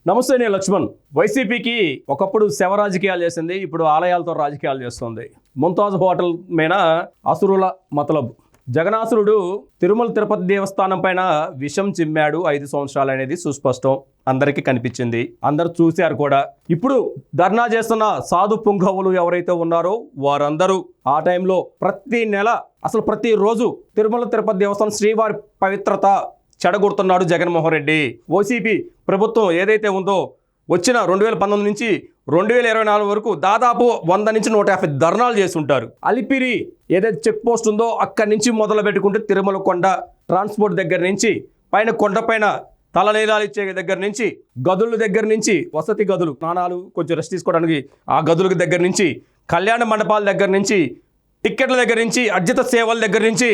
నమస్తే, నేను లక్ష్మణ్. వైసీపీకి ఒకప్పుడు శవ రాజకీయాలు చేసింది, ఇప్పుడు ఆలయాలతో రాజకీయాలు చేస్తుంది. ముంతాజ్ హోటల్ మీద అసురుల మతలబు. జగనాసురుడు తిరుమల తిరుపతి దేవస్థానం పైన విషం చిమ్మాడు 5 సంవత్సరాలు అనేది సుస్పష్టం, అందరికీ కనిపించింది, అందరు చూశారు కూడా. ఇప్పుడు ధర్నా చేస్తున్న సాధు పుంగవులు ఎవరైతే ఉన్నారో వారందరూ ఆ టైంలో ప్రతి నెల, అసలు ప్రతిరోజు తిరుమల తిరుపతి దేవస్థానం శ్రీవారి పవిత్రత చెడగొడుతున్నాడు జగన్మోహన్ రెడ్డి. వైసీపీ ప్రభుత్వం ఏదైతే ఉందో వచ్చిన 2019 నుంచి 2024 వరకు దాదాపు 100 నుంచి 150 ధర్నాలు చేసి ఉంటారు. అలిపిరి ఏదైతే చెక్ పోస్ట్ ఉందో అక్కడి నుంచి మొదలు పెట్టుకుంటే తిరుమల కొండ ట్రాన్స్పోర్ట్ దగ్గర నుంచి పైన కొండపైన తలనీలాలు ఇచ్చే దగ్గర నుంచి గదుల దగ్గర నుంచి వసతి గదులు, స్నానాలు, కొంచెం రెస్ట్ తీసుకోవడానికి ఆ గదుల దగ్గర నుంచి కళ్యాణ మండపాల దగ్గర నుంచి టిక్కెట్ల దగ్గర నుంచి అర్జిత సేవల దగ్గర నుంచి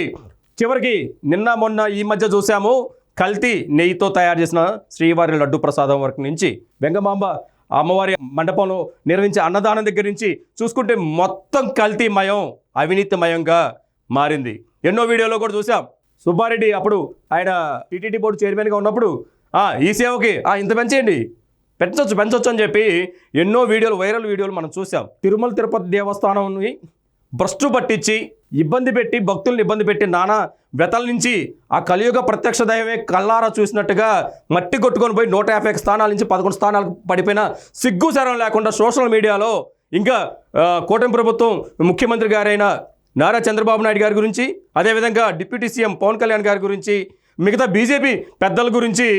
చివరికి నిన్న మొన్న ఈ మధ్య చూసాము కల్తీ నెయ్యితో తయారు చేసిన శ్రీవారి లడ్డు ప్రసాదం వరకు నుంచి వెంగమాంబ అమ్మవారి మండపంలో నిర్వహించే అన్నదానం దగ్గర నుంచి చూసుకుంటే మొత్తం కల్తీమయం, అవినీతిమయంగా మారింది. ఎన్నో వీడియోలో కూడా చూసాం. సుబ్బారెడ్డి అప్పుడు ఆయన టీటీడీ బోర్డు చైర్మన్గా ఉన్నప్పుడు ఈ సేవకి ఇంత పెంచేయండి, పెంచొచ్చు అని చెప్పి ఎన్నో వీడియోలు, వైరల్ వీడియోలు మనం చూసాం. తిరుమల తిరుపతి దేవస్థానాన్ని భ్రష్టు పట్టించి ఇబ్బంది పెట్టి భక్తుల్ని ఇబ్బంది పెట్టి నానా వ్యతల నుంచి ఆ కలియుగ ప్రత్యక్ష దైవమే కల్లారా చూసినట్టుగా మట్టి కొట్టుకొని పోయి 150 స్థానాల నుంచి 11 స్థానాలకు పడిపోయిన సిగ్గు శరం లేకుండా సోషల్ మీడియాలో ఇంకా కూటమి ప్రభుత్వం ముఖ్యమంత్రి గారైన నారా చంద్రబాబు నాయుడు గారి గురించి, అదేవిధంగా డిప్యూటీ సీఎం పవన్ కళ్యాణ్ గారి గురించి, మిగతా బీజేపీ పెద్దల గురించి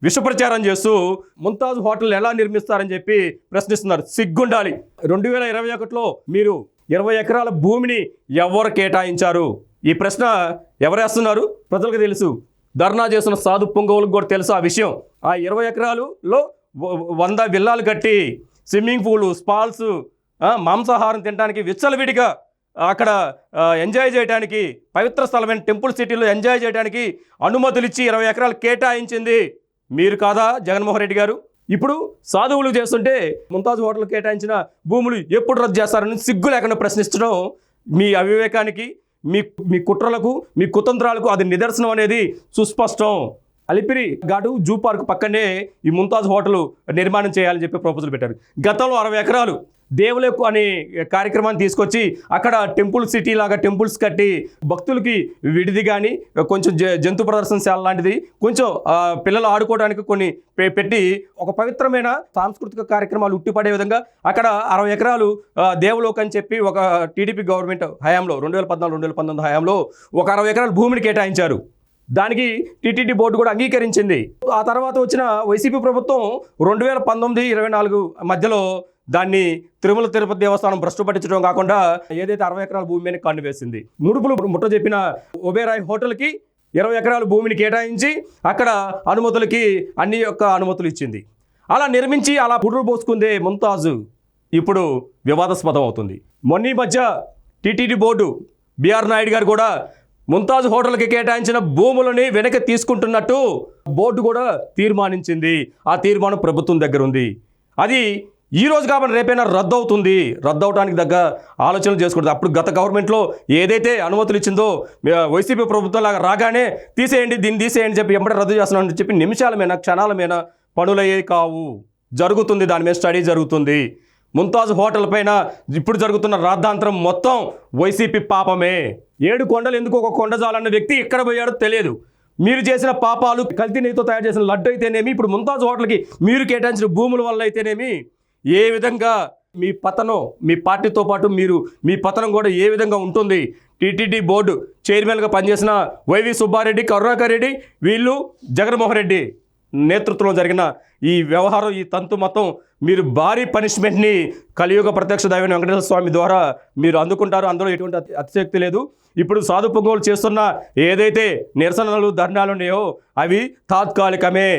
విషప్రచారం చేస్తూ ముంతాజ్ హోటల్ ఎలా నిర్మిస్తారని చెప్పి ప్రశ్నిస్తున్నారు. సిగ్గుండాలి. 2021లో మీరు 20 ఎకరాల భూమిని ఎవరు కేటాయించారు? ఈ ప్రశ్న ఎవరేస్తున్నారు? ప్రజలకు తెలుసు, ధర్నా చేస్తున్న సాధు పొంగవులకు కూడా తెలుసు ఆ విషయం. ఆ 20 ఎకరాలలో 100 విల్లాలు కట్టి స్విమ్మింగ్ పూలు, స్పాల్స్, మాంసాహారం తినడానికి విచ్చలవిడిగా అక్కడ ఎంజాయ్ చేయడానికి, పవిత్ర స్థలమైన టెంపుల్ సిటీలో ఎంజాయ్ చేయడానికి అనుమతులు ఇచ్చి 20 ఎకరాలు కేటాయించింది మీరు కాదా జగన్మోహన్ రెడ్డి గారు? ఇప్పుడు సాధువులు చేస్తుంటే ముంతాజ్ హోటల్ కేటాయించిన భూములు ఎప్పుడు రద్దు చేస్తారని సిగ్గు లేకుండా ప్రశ్నించడం మీ అవివేకానికి, మీ కుట్రలకు, మీ కుతంత్రాలకు అది నిదర్శనం అనేది సుస్పష్టం. అలిపిరి ఘాటు జూ పార్క్ పక్కనే ఈ ముంతాజ్ హోటల్ నిర్మాణం చేయాలని చెప్పి ప్రపోజల్ పెట్టారు. గతంలో 60 ఎకరాలు దేవులకు అనే కార్యక్రమాన్ని తీసుకొచ్చి అక్కడ టెంపుల్ సిటీ లాగా టెంపుల్స్ కట్టి భక్తులకి విడిది కానీ కొంచెం జంతు ప్రదర్శనశాల లాంటిది కొంచెం పిల్లలు ఆడుకోవడానికి కొన్ని పెట్టి ఒక పవిత్రమైన సాంస్కృతిక కార్యక్రమాలు ఉట్టిపడే విధంగా అక్కడ 60 ఎకరాలు దేవులోకి అని చెప్పి ఒక టీడీపీ గవర్నమెంట్ హయాంలో 2014-2019 హయాంలో ఒక 60 ఎకరాల భూమిని కేటాయించారు. దానికి టీటీడీ బోర్డు కూడా అంగీకరించింది. ఆ తర్వాత వచ్చిన వైసీపీ ప్రభుత్వం 2019-24 మధ్యలో దాన్ని తిరుమల తిరుపతి దేవస్థానం భ్రష్టు పట్టించడం కాకుండా ఏదైతే 60 ఎకరాల భూమి మీద కన్ను వేసింది. ముడుపులు ముట్ట చెప్పిన ఒబేరాయ్ హోటల్కి 20 ఎకరాల భూమిని కేటాయించి అక్కడ అనుమతులకి అన్ని యొక్క అనుమతులు ఇచ్చింది. అలా నిర్మించి అలా పుర్రు పోసుకుందే ముంతాజు ఇప్పుడు వివాదాస్పదం అవుతుంది. మొన్న మధ్య టీటీడీ బోర్డు బిఆర్ నాయుడు గారు కూడా ముంతాజ్ హోటల్కి కేటాయించిన భూములని వెనక్కి తీసుకుంటున్నట్టు బోర్డు కూడా తీర్మానించింది. ఆ తీర్మానం ప్రభుత్వం దగ్గర ఉంది. అది ఈ రోజు కాబట్టి రేపైనా రద్దు అవుతుంది. రద్దు అవడానికి దగ్గర ఆలోచనలు చేసుకుంటుంది. అప్పుడు గత గవర్నమెంట్లో ఏదైతే అనుమతులు ఇచ్చిందో వైసీపీ ప్రభుత్వం లాగా రాగానే తీసేయండి, దీన్ని తీసేయండి చెప్పి ఎంబడే రద్దు చేస్తున్నామని చెప్పి నిమిషాలమైనా క్షణాలమైనా పనులయ్యే కావు. జరుగుతుంది, దాని మీద స్టడీ జరుగుతుంది. ముంతాజ్ హోటల్ పైన ఇప్పుడు జరుగుతున్న రాద్ధాంతరం మొత్తం వైసీపీ పాపమే. 7 కొండలు ఎందుకు ఒక కొండ చాలన్న వ్యక్తి ఎక్కడ పోయాడో తెలియదు. మీరు చేసిన పాపాలు, కల్తీ నెయ్యితో తయారు చేసిన లడ్డు అయితేనేమి, ఇప్పుడు ముంతాజ్ హోటల్కి మీరు కేటాయించిన భూముల వల్ల అయితేనేమి, ఏ విధంగా మీ పతనం, మీ పార్టీతో పాటు మీ పతనం కూడా ఏ విధంగా ఉంటుంది. టీటీడీ బోర్డు చైర్మన్గా పనిచేసిన వైవి సుబ్బారెడ్డి, కరుణాకర్ రెడ్డి, వీళ్ళు జగన్మోహన్ రెడ్డి నేతృత్వంలో జరిగిన ఈ వ్యవహారం, ఈ తంతు మొత్తం మీరు భారీ పనిష్మెంట్ని కలియుగ ప్రత్యక్ష దైవమైన వెంకటేశ్వర స్వామి ద్వారా మీరు అందుకుంటారు. అందులో ఎటువంటి అతిశక్తి లేదు. ఇప్పుడు సాధు పొంగోలు చేస్తున్న ఏదైతే నిరసనలు, ధర్నాలు ఉన్నాయో అవి తాత్కాలికమే.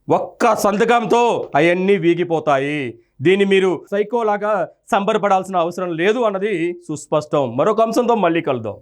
ఒక్క సంతకంతో అవన్నీ వీగిపోతాయి. దీన్ని మీరు సైకోలాగా సంబరపడాల్సిన అవసరం లేదు అన్నది సుస్పష్టం. మరొక అంశంతో మళ్ళీ కలుద్దాం.